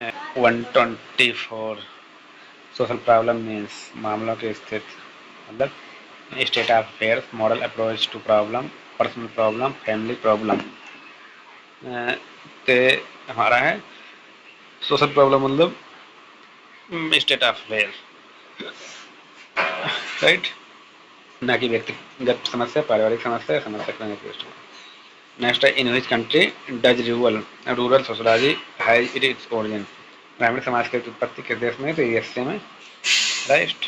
124 social problem means मामलों की स्थिति, मतलब state of affairs, model approach to problem, personal problem, family problem. ते हमारा है सोशल प्रॉब्लम मतलब स्टेट ऑफ अफेयर, राइट, ना कि व्यक्तिगत समस्या, पारिवारिक समस्या, समस्या करने की दृष्टि। नेक्स्ट है in which country does rural sociology has its origin, ग्रामीण समाज की उत्पत्ति किस देश में, तो यूएसए में, राइट।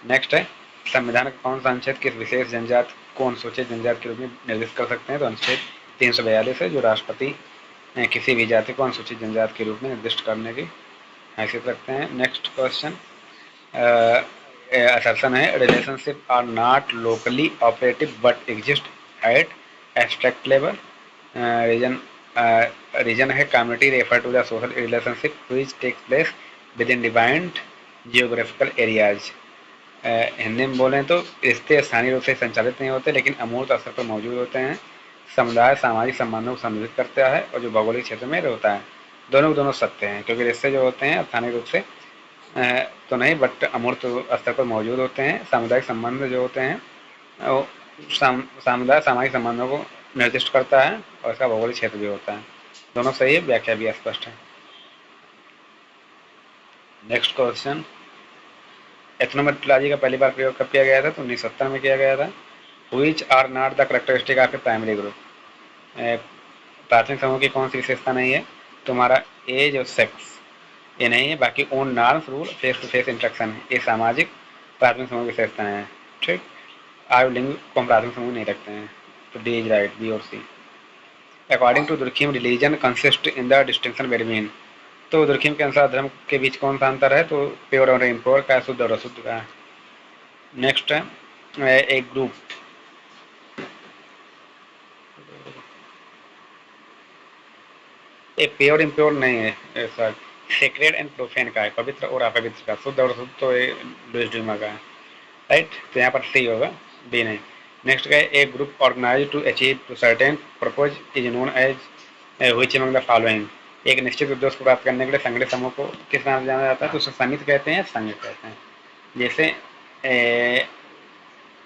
नेक्स्ट है संविधान का कौन सा अनुच्छेद किस विशेष जनजाति को अनुसूचित जनजाति के रूप में निर्दिष्ट कर सकते हैं, तो अनुच्छेद 342 है, जो राष्ट्रपति किसी भी जाति को अनुसूचित जनजाति के रूप में निर्दिष्ट करने की हैसियत रखते हैं। नेक्स्ट क्वेश्चन असर्शन है relationship are not locally operative but exist at abstract level. Reason है community refer to the social relationship which takes place within defined geographical areas. Hindi में बोलें तो रिश्ते स्थानीय रूप से संचालित नहीं होते लेकिन अमूर्त स्तर पर मौजूद होते हैं। समुदाय सामाजिक संबंधों को संदर्भित करता है और जो भौगोलिक क्षेत्र में होता है, दोनों सत्य हैं, क्योंकि रिश्ते जो होते हैं स्थानीय रूप से तो नहीं बट अमूर्त स्तर पर मौजूद होते हैं। सामुदायिक संबंध जो होते हैं वो समुदाय सामाजिक संबंधों को निर्दिष्ट करता है और इसका भौगोलिक क्षेत्र भी होता है। दोनों सही है, व्याख्या भी स्पष्ट है। नेक्स्ट क्वेश्चन एथनोमेट्रोलॉजी का पहली बार प्रयोग कब किया गया था, तो 1970 में किया गया था। Which are not the characteristic of a primary group, प्राथमिक समूह की कौन सी विशेषता नहीं है, तुम्हारा एज और सेक्स ये नहीं है, बाकी own norms rule face to face interaction है, ये सामाजिक प्राथमिक समूह विशेषताएं हैं, ठीक। आयु लिंग को हम प्राथमिक समूह नहीं रखते हैं, तो डी इज राइट, बी और C. According to Durkheim religion consist in the distinction between, तो दुर्खिम के अनुसार धर्म के बीच कौन सा अंतर है, तो प्योर और इम्प्योर का, शुद्ध और अशुद्ध का। नेक्स्ट है एक ग्रुप प्योर इम्प्योर नहीं है सर, सेक्रेड एंड प्रोफेन का है, पवित्र और अपवित्र का। शुद्ध और अशुद्ध तो लुइस ड्यूमा का है, राइट, तो यहाँ पर सी होगा, डी नहीं। नेक्स्ट का एक group organise to achieve to certain purpose is known as which among the following, एक निश्चित उद्देश्य को प्राप्त करने के लिए संगठित समूह को किस नाम से जाना जाता है, तो उसे समिति कहते हैं, संघ कहते हैं। जैसे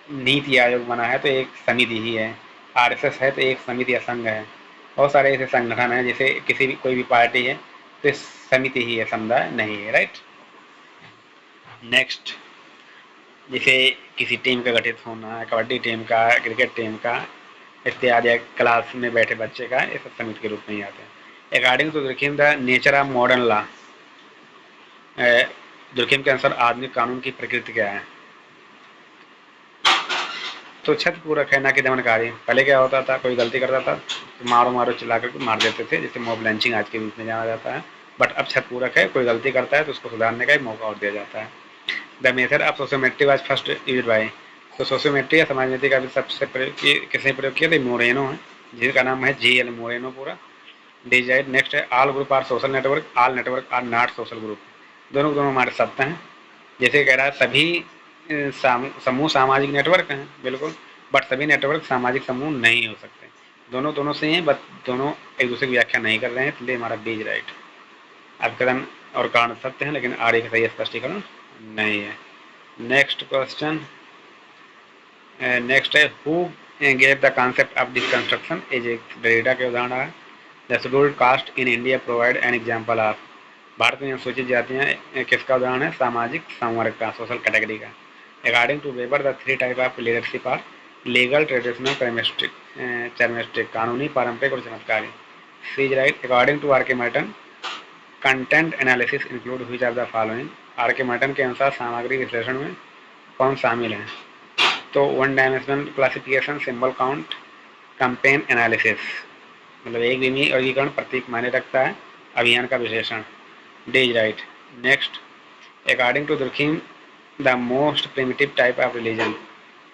नीति आयोग बना है तो एक समिति ही है, आरएसएस है तो एक समिति या संघ है। बहुत सारे ऐसे संगठन हैं, जैसे किसी भी कोई भी पार्टी है तो समिति ही है, समुदाय नहीं है, राइट। नेक्स्ट जैसे किसी टीम का गठित होना, कबड्डी टीम का, क्रिकेट टीम का इत्यादि, क्लास में बैठे बच्चे का, ये सब समिति के रूप में ही आते हैं। According to Durkheim the nature of modern law, Durkheim के अनुसार आधुनिक कानून की प्रकृति क्या है, तो क्षतिपूरक है ना कि दमनकारी। पहले क्या होता था, कोई गलती करता था तो मारो मारो चिल्ला करके मार देते थे, जिसे मॉब लंचिंग आज के रूप में जाना जाता है। बट अब क्षतिपूरक है, कोई गलती करता है तो उसको सुधारने का एक मौका और दिया जाता है। The method of sociometry was first used by, तो सोशियोमेट्री या समाजनीति का भी सबसे प्रयोग किसने प्रयोग किया, तो मोरेनो है, जिसका नाम है जी.एल. मोरेनो पूरा, डिजाइड। नेक्स्ट है all group are social network, all network are not social group, दोनों हमारे सत्य हैं। जैसे कह रहा है सभी समूह सामाजिक नेटवर्क हैं, बिल्कुल, बट सभी नेटवर्क सामाजिक समूह नहीं हो सकते। दोनों से हैं, बट दोनों एक दूसरे की व्याख्या नहीं कर रहे हैं, इसलिए हमारा बीज राइट। अब कथन और कारण सत्य हैं लेकिन आर्य का सही स्पष्टीकरण नहीं है। नेक्स्ट क्वेश्चन, नेक्स्ट है who gave the concept of deconstruction, as एक डेरिडा के उदाहरण है। The scheduled caste in India provide an example of, Bharat में अनुसूचित जातियाँ किसका उदाहरण है, सामाजिक संवर्ग का, सोशल कैटेगरी का। According to Weber the three type of leadership are legal, traditional, charismatic, कानूनी, पारंपरिक और चमत्कारी। C is right. According to R K Merton content analysis include which of the following, are K मैटन के अनुसार सामग्री विश्लेषण में कौन शामिल है, तो one dimensional classification, symbol count, campaign analysis, मतलब एक विमी वर्गीकरण, प्रतीक मायने रखता है, अभियान का विश्लेषण, D is right. Next according to Durkheim the most primitive type of religion,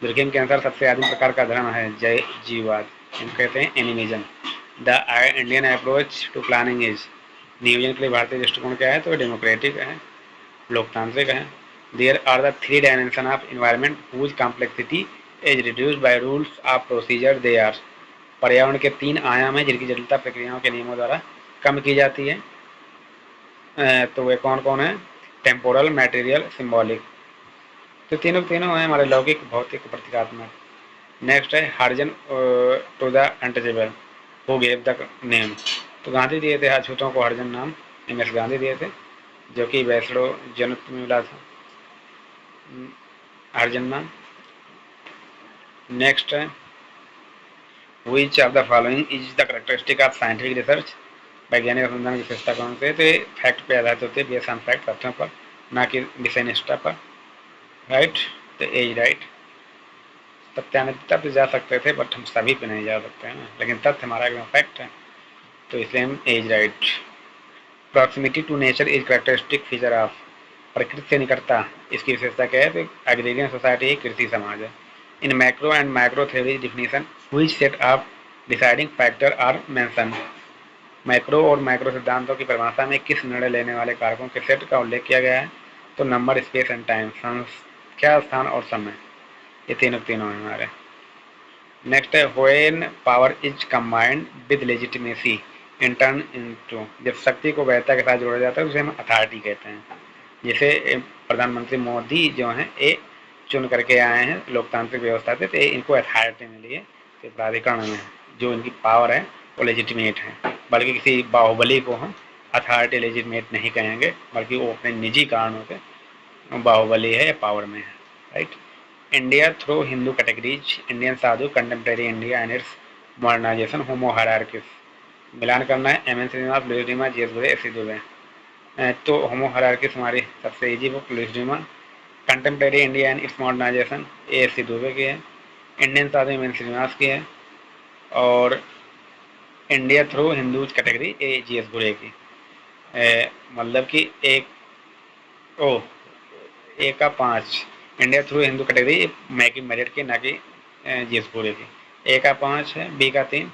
Durkheim के अनुसार सबसे आदिम प्रकार का धर्म है जय जीववाद, इनको कहते हैं animism. The Indian approach to planning is, नियोजन के लिए भारतीय दृष्टिकोण क्या है, तो डेमोक्रेटिक है, लोकतांत्रिक है। There are the three dimension of environment whose complexity is reduced by rules of procedure, they are, पर्यावरण के तीन आयाम हैं जिनकी जटिलता प्रक्रियाओं के नियमों द्वारा कम की जाती है। तो वे कौन कौन है? Temporal, material, symbolic. तो तीनों तीनों हैं हमारे लौकिक, भौतिक, प्रतीकात्मक। नेक्स्ट है Harijan to the untouchable, who gave the name. तो गांधी दिए थे अछूतों को हरिजन नाम, एम एस गांधी दिए थे, जो कि वैष्णो जनत्व में मिला था हरिजन नाम। नेक्स्ट है which of the following is the characteristic of scientific research, वैज्ञानिक अनुसंधान की विशेषता कौन से? तो फैक्ट पे आधारित होते हैं, बेस्ड ऑन फैक्ट, तथ्यों पर, ना कि विषय निष्ठा पर। राइट। तो एज राइट, तथ्यान्वितता पे जा सकते थे बट हम सभी पे नहीं जा सकते हैं ना, लेकिन तथ्य हमारा एकदम फैक्ट है, तो इसलिए हम as right. Proximity to nature is characteristic feature of, प्रकृति से निकटता इसकी विशेषता क्या है? तो एग्रीरियन सोसाइटी एक कृषि समाज है। In macro and micro theory definition which set of deciding factor are mention, macro और माइक्रो सिद्धांतों की परिभाषा में किस निर्णय लेने वाले कारकों के सेट का उल्लेख किया गया है? तो नंबर, स्पेस एंड टाइम, संख्या, स्थान और समय, ये तीनों तीनों हैं हमारे। नेक्स्ट है when power is combined with legitimacy in turn into, जब शक्ति को वैधता के साथ जोड़ा जाता है उसे हम अथॉरिटी कहते हैं। जैसे प्रधानमंत्री मोदी जो हैं ये चुन करके आए हैं लोकतांत्रिक व्यवस्था से, तो इनको अथॉरिटी मिली है, तो प्राधिकरण में जो इनकी पावर है वो लेजिटिमेट है, बल्कि किसी बाहुबली को हम अथॉरिटी लेजिटिमेट नहीं कहेंगे, बल्कि वो अपने निजी कारणों से बाहुबली है या पावर में है। Right. India through Hindu categories, Indian sadhu, contemporary India and its modernization, homo hierarchies. मिलान करना है M N Srinivas, Louis Dumont, G S Ghurye, S C Dube. तो होमो हायरार्कीज हमारी सबसे easy book Louis Dumont, contemporary India and its modernization A S C Dube की है, Indian sadhu M N Srinivas की है, और India through Hindus category A G S बुरे की। मतलब कि एक ओ ए का 5, India through Hindu category मैकी merit की, ना कि जी एस बुरे की। ए का 5 है, बी का 3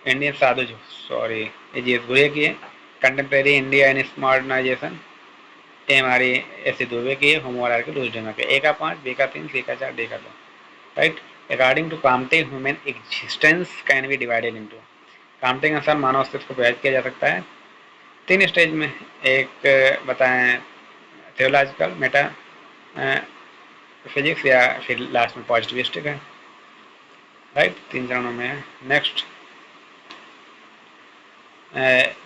इंडियन साधु, सॉरी ये जी एस बुरे की है, contemporary India and its modernisation ये हमारी एस सी दुबे की है, होमोवार की लुइस डीमा की। ए का 5, बी का 3, सी का 4, डी का 2। Right. According to Comte human existence can be divided into, Comte के अनुसार मानव अस्तित्व को विभाजित किया जा सकता है 3 स्टेज में। एक बताएं थियोलॉजिकल, मेटा फिजिक्स, या फिर लास्ट में पॉजिटिविस्टिक है। राइट। 3 चरणों में है। नेक्स्ट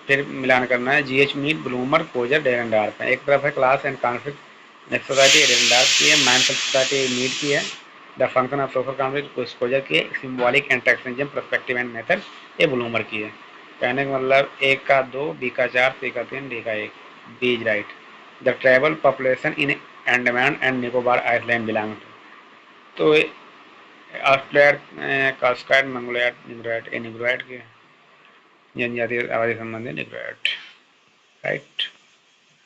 फिर मिलान करना है G H Mead, Blumer, Coser, Dahrendorf है। एक तरफ है class and conflict next society, Dahrendorf की है, माइंडफुल सोसाइटी मीट की है, the function of social conflict Coser की है, symbolic and interactionism, perspective and method ये ब्लूमर की है। कहने का मतलब ए का 2, बी का 4, सी का 3, डी का 1, B is right. The tribal population in Andaman and Nicobar island belong to, तो Australia, Caucasoid, Mongoloid, Negroid, a Negroid की जनजातीय आबादी संबंधी निग्रोइड। राइट।